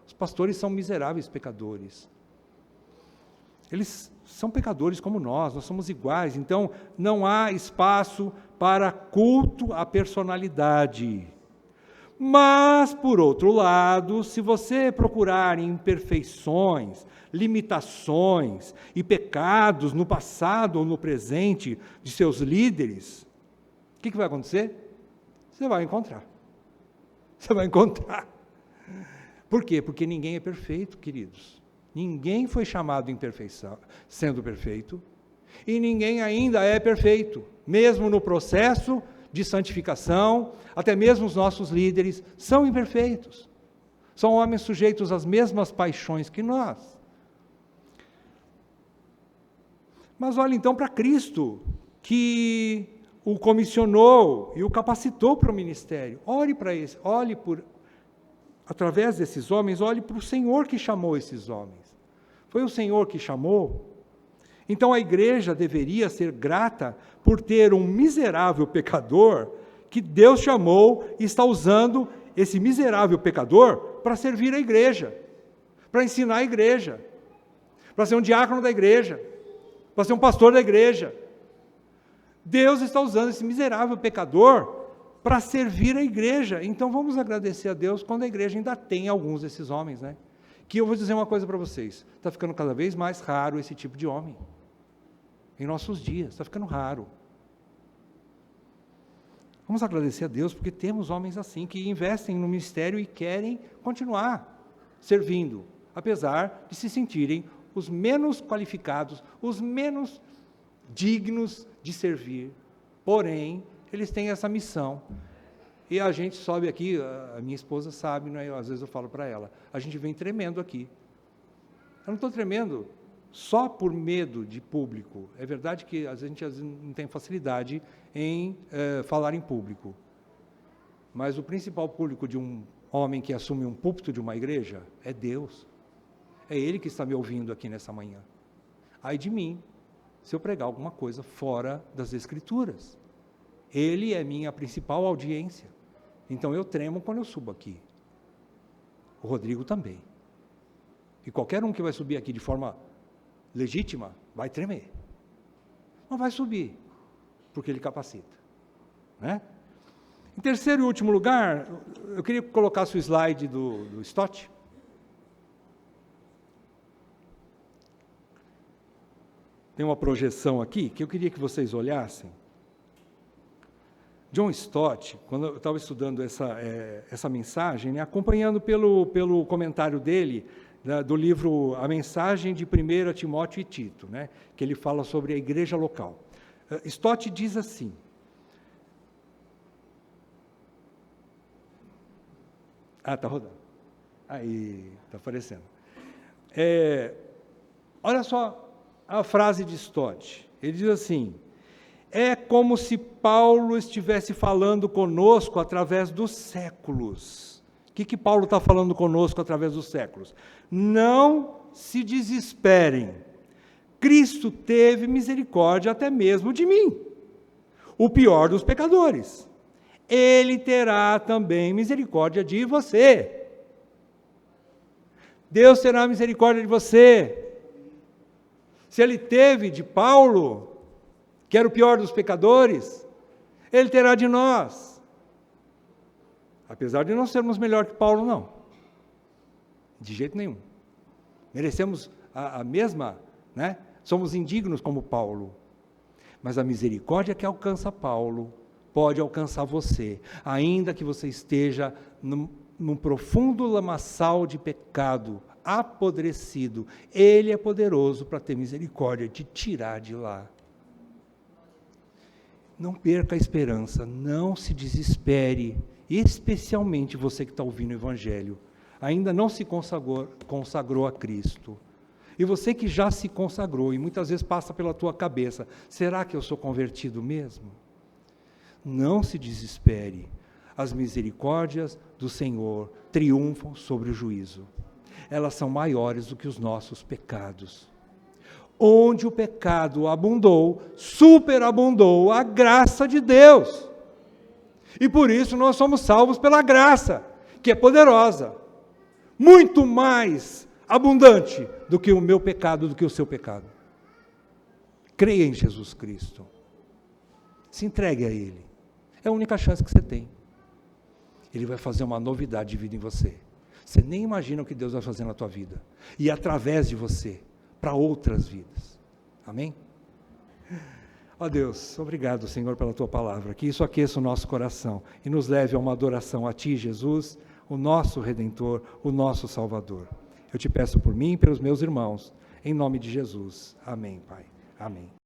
Os pastores são miseráveis pecadores. Eles são pecadores como nós somos iguais. Então, não há espaço para culto à personalidade. Mas, por outro lado, se você procurar imperfeições, limitações e pecados no passado ou no presente de seus líderes, o que vai acontecer? Você vai encontrar. Você vai encontrar. Por quê? Porque ninguém é perfeito, queridos. Ninguém foi chamado em perfeição, sendo perfeito, e ninguém ainda é perfeito, mesmo no processo de santificação, até mesmo os nossos líderes são imperfeitos. São homens sujeitos às mesmas paixões que nós. Mas olhe então para Cristo, que o comissionou e o capacitou para o ministério. Através desses homens, olhe para o Senhor que chamou esses homens. Foi o Senhor que chamou. Então a igreja deveria ser grata por ter um miserável pecador que Deus chamou e está usando esse miserável pecador para servir a igreja, para ensinar a igreja, para ser um diácono da igreja, para ser um pastor da igreja. Deus está usando esse miserável pecador para servir a igreja. Então vamos agradecer a Deus quando a igreja ainda tem alguns desses homens, né? Que eu vou dizer uma coisa para vocês, está ficando cada vez mais raro esse tipo de homem. Em nossos dias, está ficando raro. Vamos agradecer a Deus porque temos homens assim, que investem no ministério e querem continuar servindo, apesar de se sentirem os menos qualificados, os menos dignos de servir. Porém, eles têm essa missão. E a gente sobe aqui, a minha esposa sabe, né? Às vezes eu falo para ela, a gente vem tremendo aqui. Eu não estou tremendo só por medo de público. É verdade que a gente às vezes não tem facilidade em falar em público. Mas o principal público de um homem que assume um púlpito de uma igreja é Deus. É Ele que está me ouvindo aqui nessa manhã. Ai de mim, se eu pregar alguma coisa fora das Escrituras. Ele é minha principal audiência. Então eu tremo quando eu subo aqui. O Rodrigo também. E qualquer um que vai subir aqui de forma legítima, vai tremer. Não vai subir, porque ele capacita. Né? Em terceiro e último lugar, eu queria que colocasse o slide do Stott. Tem uma projeção aqui que eu queria que vocês olhassem. John Stott, quando eu estava estudando essa mensagem, né, acompanhando pelo comentário dele, do livro A Mensagem de 1 Timóteo e Tito, né, que ele fala sobre a igreja local. Stott diz assim, está rodando, aí, está aparecendo. Olha só a frase de Stott, ele diz assim, é como se Paulo estivesse falando conosco através dos séculos. O que Paulo está falando conosco através dos séculos? Não se desesperem. Cristo teve misericórdia até mesmo de mim, o pior dos pecadores. Ele terá também misericórdia de você. Deus terá misericórdia de você. Se ele teve de Paulo, que era o pior dos pecadores, ele terá de nós. Apesar de não sermos melhor que Paulo, não. De jeito nenhum. Merecemos a mesma, né? Somos indignos como Paulo. Mas a misericórdia que alcança Paulo pode alcançar você, ainda que você esteja num profundo lamaçal de pecado, apodrecido. Ele é poderoso para ter misericórdia de tirar de lá. Não perca a esperança, não se desespere, especialmente você que está ouvindo o Evangelho, ainda não se consagrou a Cristo. E você que já se consagrou, e muitas vezes passa pela tua cabeça, será que eu sou convertido mesmo? Não se desespere, as misericórdias do Senhor triunfam sobre o juízo. Elas são maiores do que os nossos pecados. Onde o pecado abundou, superabundou a graça de Deus. E por isso nós somos salvos pela graça, que é poderosa, muito mais abundante do que o meu pecado, do que o seu pecado. Creia em Jesus Cristo. Se entregue a Ele. É a única chance que você tem. Ele vai fazer uma novidade de vida em você. Você nem imagina o que Deus vai fazer na tua vida. E através de você, para outras vidas. Amém? Ó Deus, obrigado, Senhor, pela Tua palavra, que isso aqueça o nosso coração e nos leve a uma adoração a Ti, Jesus, o nosso Redentor, o nosso Salvador. Eu te peço por mim e pelos meus irmãos, em nome de Jesus. Amém, Pai. Amém.